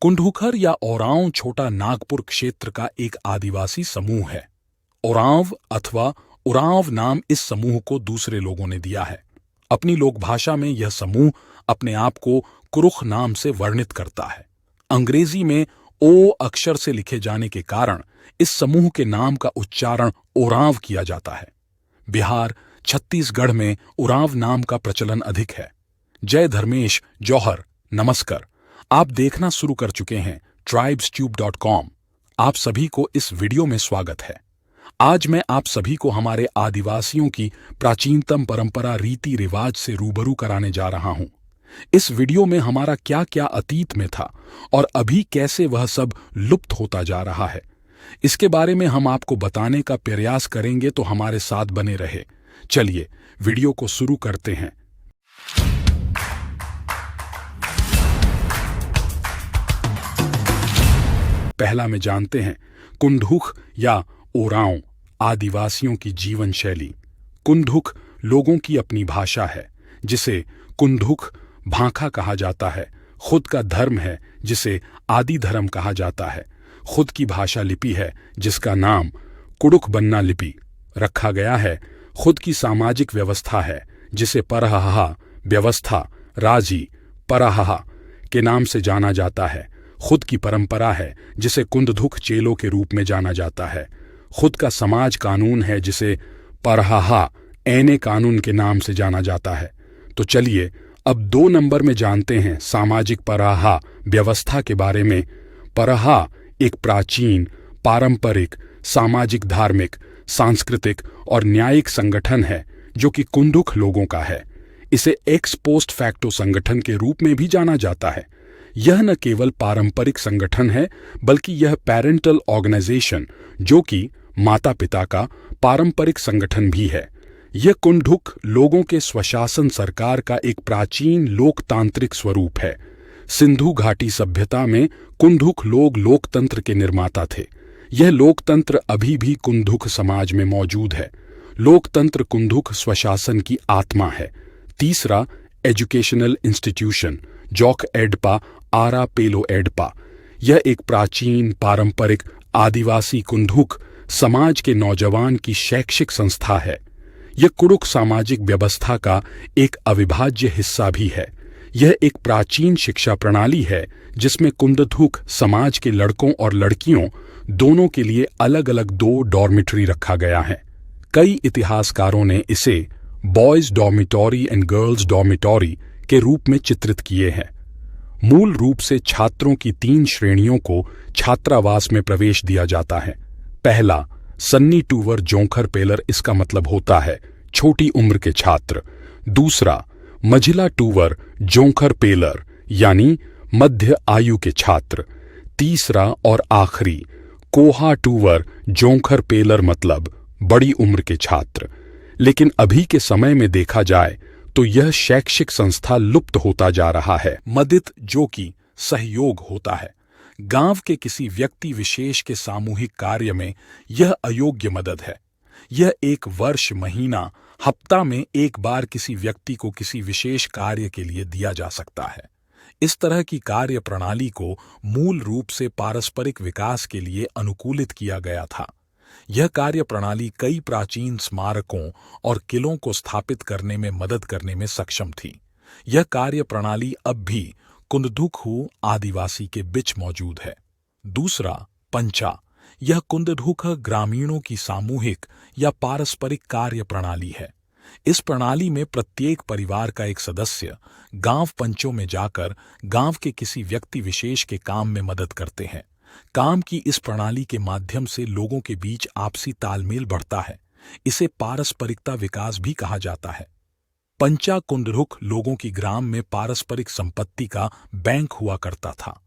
कुंडहुखर या ओरांव छोटा नागपुर क्षेत्र का एक आदिवासी समूह है। ओरांव अथवा उरांव नाम इस समूह को दूसरे लोगों ने दिया है। अपनी लोक भाषा में यह समूह अपने आप को कुरुख नाम से वर्णित करता है। अंग्रेजी में ओ अक्षर से लिखे जाने के कारण इस समूह के नाम का उच्चारण ओरांव किया जाता है। बिहार, छत्तीसगढ़ में उरांव नाम का प्रचलन अधिक है। जय धर्मेश जौहर, नमस्कार। आप देखना शुरू कर चुके हैं tribestube.com। आप सभी को इस वीडियो में स्वागत है। आज मैं आप सभी को हमारे आदिवासियों की प्राचीनतम परंपरा रीति रिवाज से रूबरू कराने जा रहा हूं। इस वीडियो में हमारा क्या क्या अतीत में था और अभी कैसे वह सब लुप्त होता जा रहा है, इसके बारे में हम आपको बताने का प्रयास करेंगे, तो हमारे साथ बने रहे। चलिए वीडियो को शुरू करते हैं। पहला में जानते हैं कुंडहुख या ओरांव आदिवासियों की जीवन शैली। कुंडहुख लोगों की अपनी भाषा है जिसे कुंडहुख भाखा कहा जाता है। खुद का धर्म है जिसे आदि धर्म कहा जाता है। खुद की भाषा लिपि है जिसका नाम कुडुख बन्ना लिपि रखा गया है। खुद की सामाजिक व्यवस्था है जिसे परहहा व्यवस्था राजी परहहा के नाम से जाना जाता है। खुद की परंपरा है जिसे कुंडहुख चेलो के रूप में जाना जाता है। खुद का समाज कानून है जिसे परहहा ऐने कानून के नाम से जाना जाता है। तो चलिए अब 2 नंबर में जानते हैं सामाजिक परहहा व्यवस्था के बारे में। परहा एक प्राचीन पारंपरिक सामाजिक धार्मिक सांस्कृतिक और न्यायिक संगठन है जो कि कुंडुख लोगों का है। इसे एक्स पोस्ट फैक्टो संगठन के रूप में भी जाना जाता है। यह न केवल पारंपरिक संगठन है बल्कि यह पेरेंटल ऑर्गेनाइजेशन जो कि माता पिता का पारंपरिक संगठन भी है। यह कुंडुख लोगों के स्वशासन सरकार का एक प्राचीन लोकतांत्रिक स्वरूप है। सिंधु घाटी सभ्यता में कुंडुख लोग लोकतंत्र के निर्माता थे। यह लोकतंत्र अभी भी कुंडुख समाज में मौजूद है। लोकतंत्र कुंडुख स्वशासन की आत्मा है। तीसरा, एजुकेशनल इंस्टीट्यूशन जॉक एडपा आरा पेलो एडपा। यह एक प्राचीन पारंपरिक आदिवासी कुंडुख समाज के नौजवान की शैक्षिक संस्था है। यह कुडुख सामाजिक व्यवस्था का एक अविभाज्य हिस्सा भी है। यह एक प्राचीन शिक्षा प्रणाली है जिसमें कुंडुख समाज के लड़कों और लड़कियों दोनों के लिए अलग अलग 2 डॉर्मिटरी रखा गया है। कई इतिहासकारों ने इसे boys dormitory and girls dormitory के रूप में चित्रित किए हैं। मूल रूप से छात्रों की 3 श्रेणियों को छात्रावास में प्रवेश दिया जाता है। पहला, सन्नी टूवर जोंखर पेलर, इसका मतलब होता है छोटी उम्र के छात्र। दूसरा, मझिला टूवर जोंखर पेलर यानी मध्य आयु के छात्र। तीसरा और आखिरी, कोहा टूवर जोंखर पेलर मतलब बड़ी उम्र के छात्र। लेकिन अभी के समय में देखा जाए तो यह शैक्षिक संस्था लुप्त होता जा रहा है। मदित जो कि सहयोग होता है। गांव के किसी व्यक्ति विशेष के सामूहिक कार्य में यह अयोग्य मदद है। यह एक वर्ष महीना हफ्ता में एक बार किसी व्यक्ति को किसी विशेष कार्य के लिए दिया जा सकता है। इस तरह की कार्य प्रणाली को मूल रूप से पारस्परिक विकास के लिए अनुकूलित किया गया था। यह कार्य प्रणाली कई प्राचीन स्मारकों और किलों को स्थापित करने में मदद करने में सक्षम थी। यह कार्य प्रणाली अब भी कुंडुखु आदिवासी के बीच मौजूद है। दूसरा, पंचा। यह कुंडुख ग्रामीणों की सामूहिक या पारस्परिक कार्य प्रणाली है। इस प्रणाली में प्रत्येक परिवार का एक सदस्य गांव पंचों में जाकर गांव के किसी व्यक्ति विशेष के काम में मदद करते हैं। काम की इस प्रणाली के माध्यम से लोगों के बीच आपसी तालमेल बढ़ता है। इसे पारस्परिकता विकास भी कहा जाता है। पंचा कुंडुख लोगों की ग्राम में पारस्परिक संपत्ति का बैंक हुआ करता था।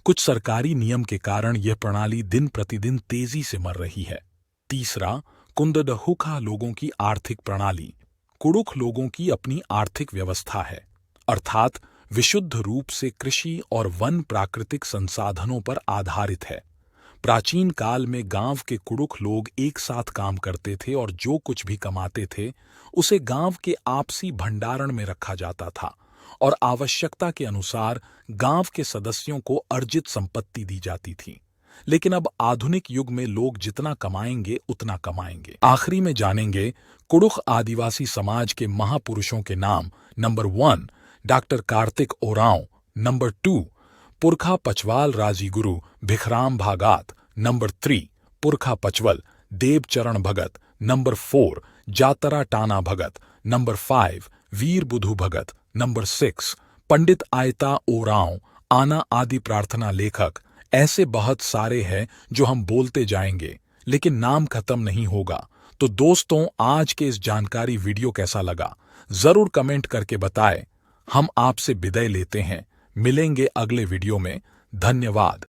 कुछ सरकारी नियम के कारण यह प्रणाली दिन प्रतिदिन तेजी से मर रही है। तीसरा, कुंडहुखा लोगों की आर्थिक प्रणाली। कुडुख लोगों की अपनी आर्थिक व्यवस्था है, अर्थात विशुद्ध रूप से कृषि और वन प्राकृतिक संसाधनों पर आधारित है। प्राचीन काल में गांव के कुडुख लोग एक साथ काम करते थे और जो कुछ भी कमाते थे उसे गांव के आपसी भंडारण में रखा जाता था और आवश्यकता के अनुसार गांव के सदस्यों को अर्जित संपत्ति दी जाती थी। लेकिन अब आधुनिक युग में लोग जितना कमाएंगे उतना कमाएंगे। आखिरी में जानेंगे कुडुख आदिवासी समाज के महापुरुषों के नाम। Number 1 doctor Kartik Oram, number 2 पुरखा पचवाल राजीगुरु भिखराम भागात, नंबर 3 पुरखा पचवल देवचरण भगत, नंबर 4 जातरा टाना भगत, नंबर 5 वीर बुधु भगत, नंबर 6 पंडित आयता ओरांव, आना आदि प्रार्थना लेखक। ऐसे बहुत सारे हैं जो हम बोलते जाएंगे, लेकिन नाम खत्म नहीं होगा। तो दोस्तों, आज के इस जानकारी वीडियो कैसा लगा जरूर कमेंट करके बताएं। हम आपसे विदाई लेते हैं, मिलेंगे अगले वीडियो में। धन्यवाद।